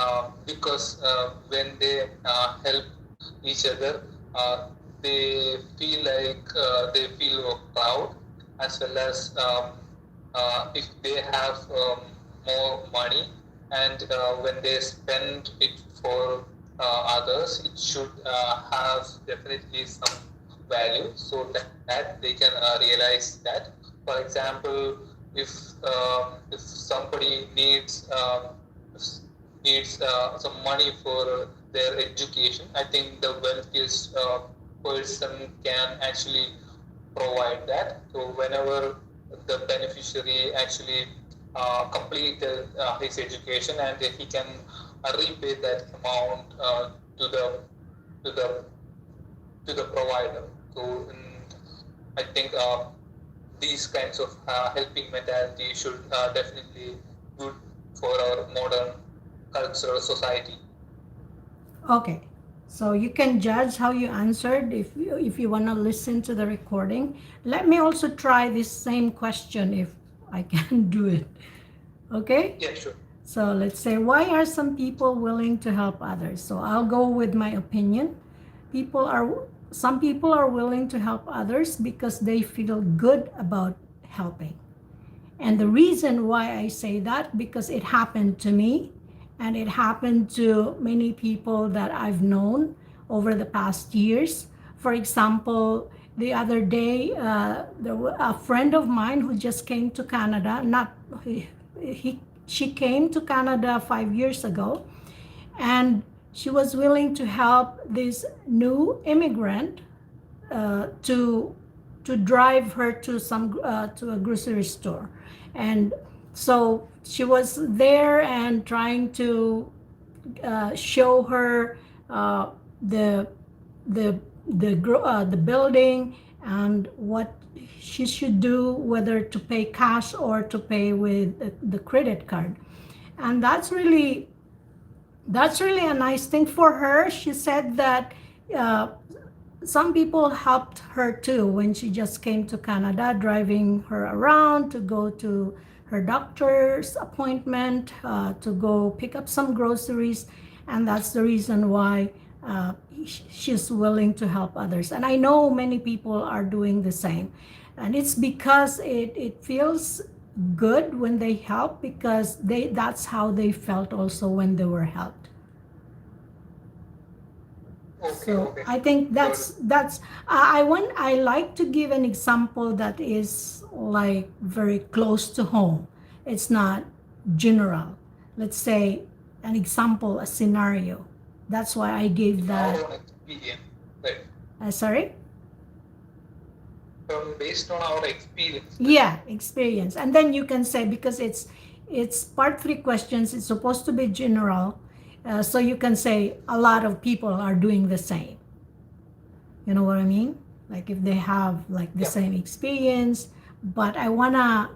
because when they help each other, they feel like they feel proud, as well as if they have more money, and when they spend it for others, it should have definitely some value, so that they can realize that. For example, if somebody needs some money for their education, I think the wealthiest person can actually provide that. So whenever the beneficiary actually completed his education, and he can repay that amount to the to the to the provider. So I think these kinds of helping mentality should definitely good for our modern cultural society. Okay, so you can judge how you answered if you want to listen to the recording. Let me also try this same question if I can do it. Okay? Yeah, sure. So let's say, why are some people willing to help others? So I'll go with my opinion. Some people are willing to help others because they feel good about helping. And the reason why I say that, because it happened to me, and it happened to many people that I've known over the past years. For example, the other day, there was a friend of mine who just came to Canada. She came to Canada 5 years ago, and she was willing to help this new immigrant to drive her to a grocery store. And so she was there and trying to show her the building and what she should do, whether to pay cash or to pay with the credit card. And that's really a nice thing for her. She said that some people helped her too when she just came to Canada, driving her around to go to her doctor's appointment, to go pick up some groceries. And that's the reason why she's willing to help others. And I know many people are doing the same. And it's because it feels good when they help, because that's how they felt also when they were helped. So I think that's I like to give an example that is like very close to home. It's not general. Let's say an example, a scenario. That's why I gave that. Our own experience, right? Sorry? Based on our experience. Yeah, experience. And then you can say, because it's part 3 questions, it's supposed to be general. So you can say a lot of people are doing the same. You know what I mean? Like if they have like the same experience, but I want to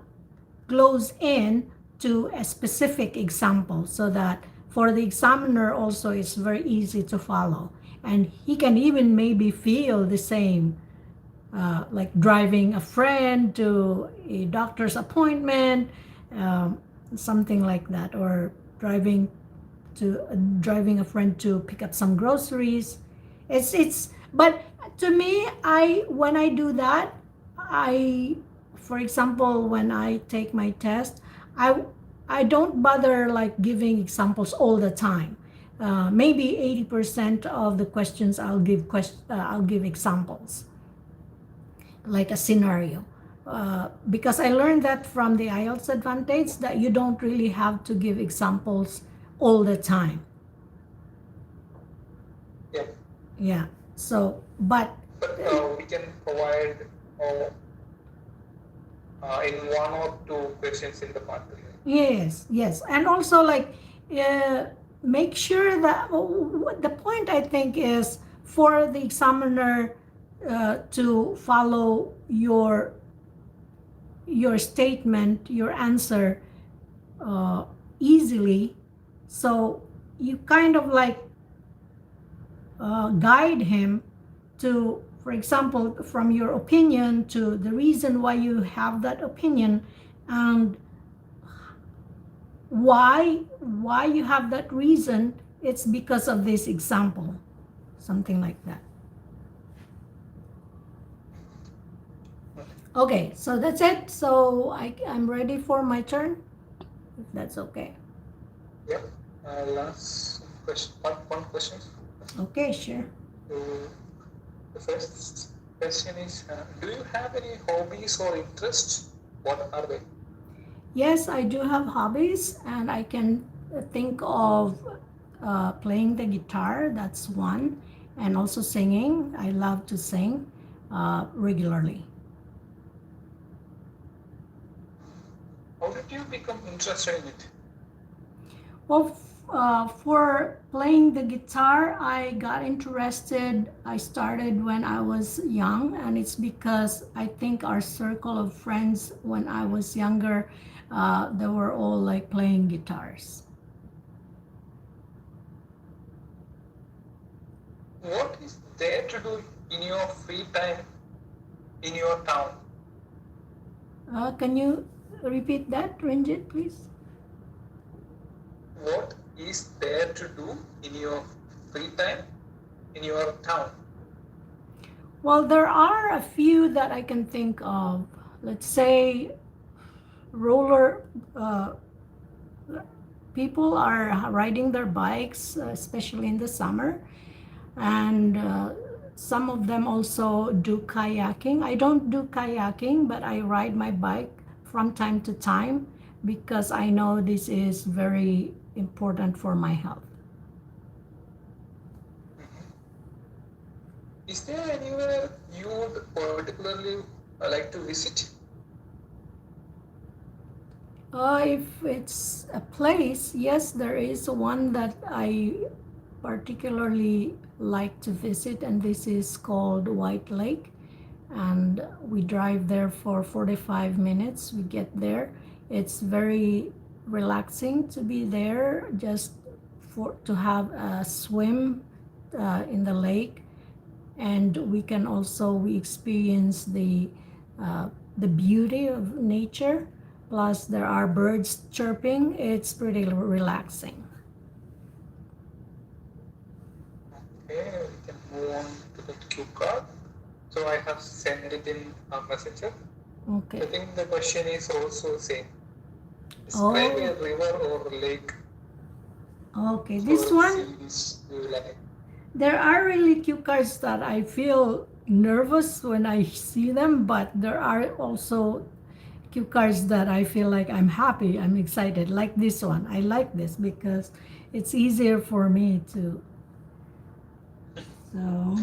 close in to a specific example so that for the examiner also it's very easy to follow. And he can even maybe feel the same, like driving a friend to a doctor's appointment, something like that, or driving a friend to pick up some groceries. But to me, when I do that, for example, when I take my test, I don't bother like giving examples all the time. Maybe 80% of the questions I'll give examples, like a scenario. Because I learned that from the IELTS Advantage, that you don't really have to give examples all the time. Yeah. So, but we can provide in 1 or 2 questions in the part 3. Yes, and also like make sure that the point I think is for the examiner to follow your statement, your answer easily. So you kind of like guide him to, for example, from your opinion to the reason why you have that opinion, and why you have that reason. It's because of this example, something like that. Okay, so that's it. So I'm ready for my turn, if that's okay. Yeah. Last question. One question. Okay, sure. So the first question is: do you have any hobbies or interests? What are they? Yes, I do have hobbies, and I can think of playing the guitar. That's one, and also singing. I love to sing regularly. How did you become interested in it? Well, for playing the guitar, I got interested. I started when I was young, and it's because I think our circle of friends when I was younger, they were all like playing guitars. What is there to do in your free time in your town? Can you repeat that, Renjith, please? What is there to do in your free time in your town? Well, there are a few that I can think of. Let's say roller people are riding their bikes, especially in the summer, and some of them also do kayaking. I don't do kayaking, but I ride my bike from time to time because I know this is very important for my health. Is there anywhere you would particularly like to visit? If it's a place, yes, there is one that I particularly like to visit, and this is called White Lake. And we drive there for 45 minutes. We get there. It's very relaxing to be there, just for to have a swim in the lake, and we experience the beauty of nature. Plus, there are birds chirping. It's pretty relaxing. Okay, we can move on to the cue card. So I have sent it in a messenger. Okay. I think the question is also same. Oh. Describe a river or lake. Okay, this one, You like. there are really cue cards that I feel nervous when I see them, but there are also cue cards that I feel like I'm happy, I'm excited, like this one. I like this because it's easier for me to. So,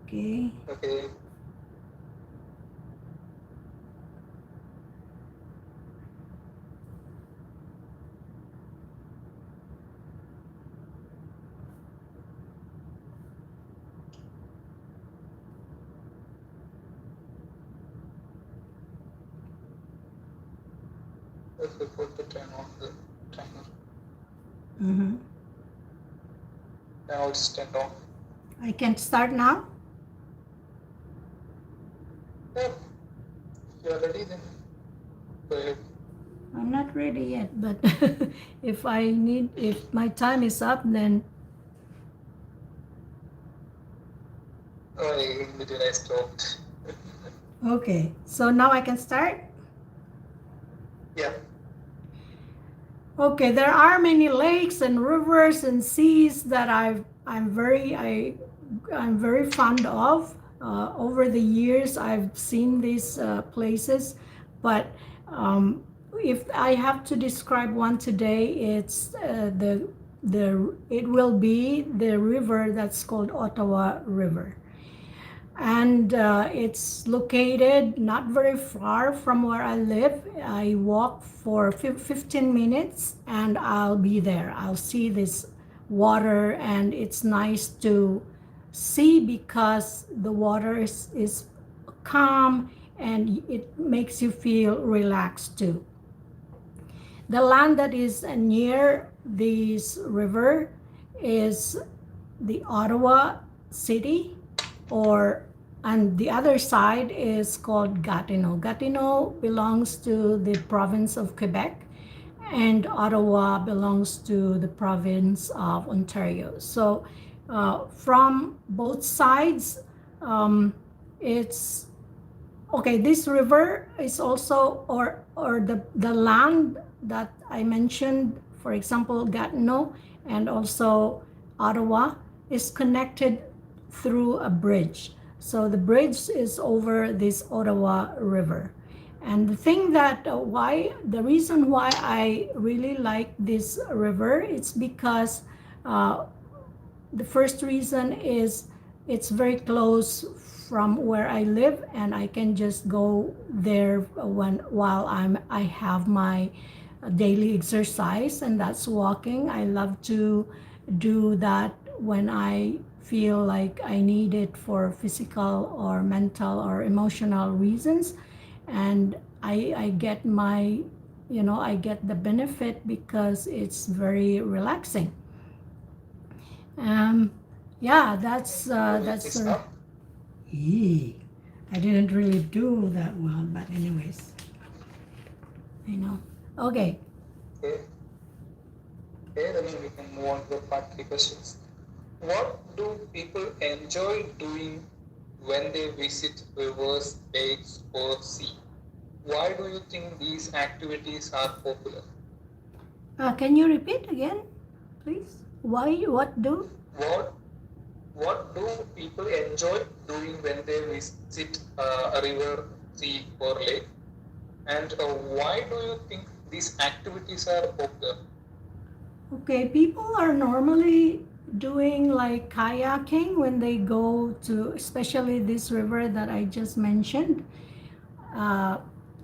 okay. Okay. Let's put the time on the timer. Mm-hmm. Now it's turned off. I can start now? Yeah. If you're ready, then go ahead. I'm not ready yet, but if my time is up, then Oh, in between I stopped. okay. So now I can start? Yeah. Okay, there are many lakes and rivers and seas that I'm very fond of. Over the years, I've seen these places, but if I have to describe one today, it's it will be the river that's called Ottawa River, and it's located not very far from where I live. I walk for 15 minutes and I'll be there. I'll see this water, and it's nice to see because the water is calm and it makes you feel relaxed too. The land that is near this river is the Ottawa city, or and the other side is called Gatineau. Gatineau belongs to the province of Quebec, and Ottawa belongs to the province of Ontario. So from both sides, it's okay. This river is also, or the land that I mentioned for example, Gatineau and also Ottawa is connected through a bridge. So the bridge is over this Ottawa River. And the thing that the reason why I really like this river, it's because the first reason is it's very close from where I live, and I can just go there while I have my daily exercise, and that's walking. I love to do that when I feel like I need it for physical or mental or emotional reasons, and I get I get the benefit because it's very relaxing. Yeah, that's I didn't really do that well, but anyways, I know. Okay. Okay. Okay, then we can move on to the part 3 questions. What do people enjoy doing when they visit rivers, lakes, or sea? Why do you think these activities are popular? Can you repeat again, please? Why? What do? What do people enjoy doing when they visit a river, sea, or lake? And why do you think these activities are popular? Okay, people are normally doing like kayaking when they go to, especially this river that I just mentioned.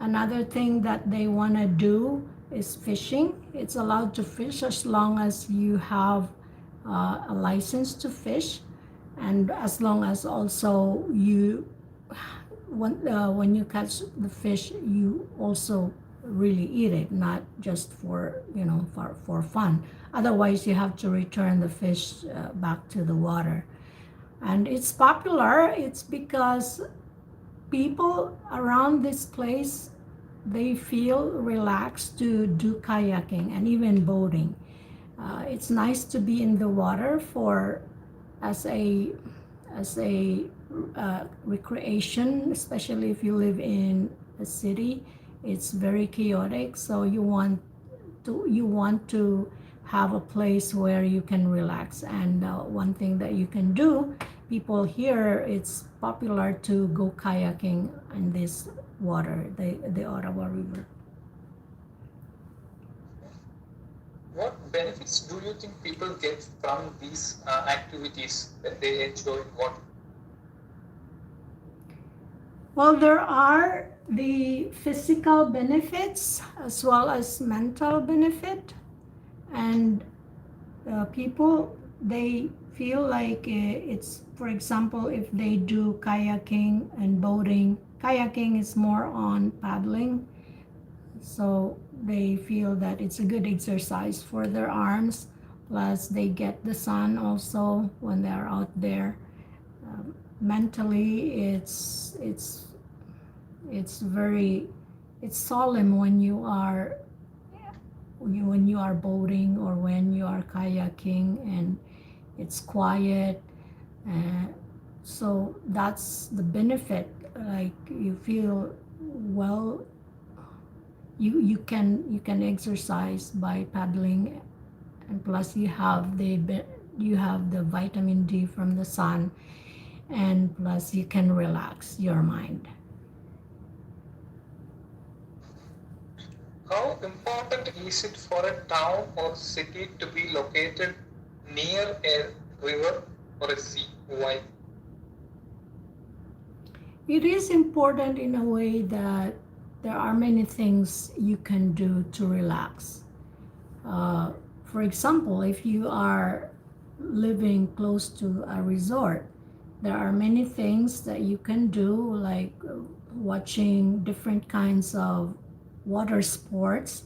Another thing that they want to do is fishing. It's allowed to fish as long as you have a license to fish, and as long as also when you catch the fish, you also really eat it, not just for for fun. Otherwise, you have to return the fish back to the water. And it's popular. It's because people around this place, they feel relaxed to do kayaking and even boating. It's nice to be in the water for as a recreation, especially if you live in a city. It's very chaotic, so you want to have a place where you can relax. And one thing that you can do, people here, it's popular to go kayaking in this water, the Ottawa River. What benefits do you think people get from these activities when they enjoy water? Well, there are the physical benefits as well as mental benefit, and people, they feel like it's, for example, if they do kayaking and boating. Kayaking is more on paddling, so they feel that it's a good exercise for their arms, plus they get the sun also when they're out there. Mentally, it's solemn when you are boating or when you are kayaking, and it's quiet. So that's the benefit. Like, you feel well. You can exercise by paddling, and plus you have the vitamin D from the sun, and plus you can relax your mind. How important is it for a town or city to be located near a river or a sea? Why? It is important in a way that there are many things you can do to relax. For example, if you are living close to a resort, there are many things that you can do, like watching different kinds of water sports.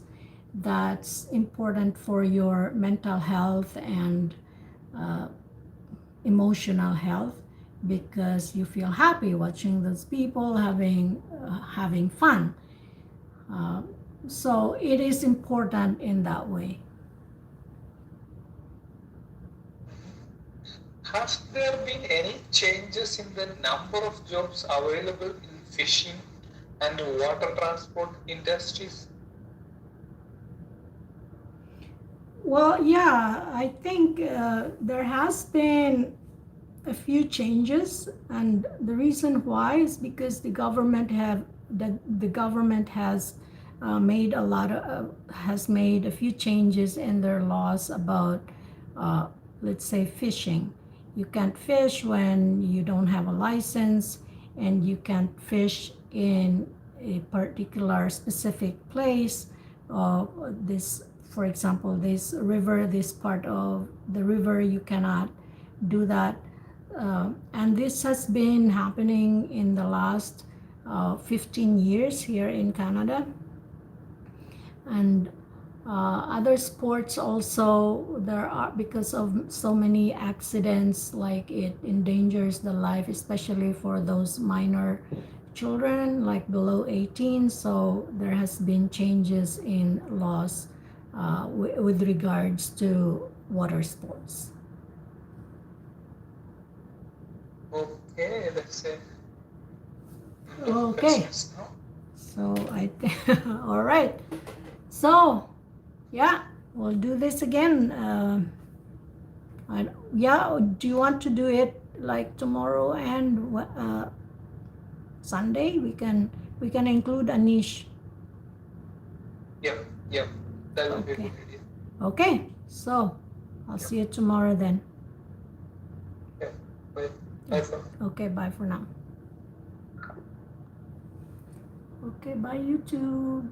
That's important for your mental health and emotional health, because you feel happy watching those people having fun. So it is important in that way. Has there been any changes in the number of jobs available in fishing and water transport industries? Well, yeah, I think there has been a few changes, and the reason why is because the government has made has made a few changes in their laws about, uh, let's say, fishing. You can't fish when you don't have a license, and you can't fish in a particular specific place. This, for example, this river, this part of the river, you cannot do that. And this has been happening in the last 15 years here in Canada. And other sports also, there are, because of so many accidents, like it endangers the life, especially for those minor children, like below 18. So there has been changes in laws with regards to water sports. Okay, that's it. Okay. That's no? So I think, all right. So, yeah, we'll do this again. Yeah, do you want to do it like tomorrow and Sunday? We can include Anish. Yep, yep. That would be a Okay. good idea. Okay, so I'll see you tomorrow then. Yeah. Bye. Bye for now. Okay, bye for now. Okay, bye YouTube.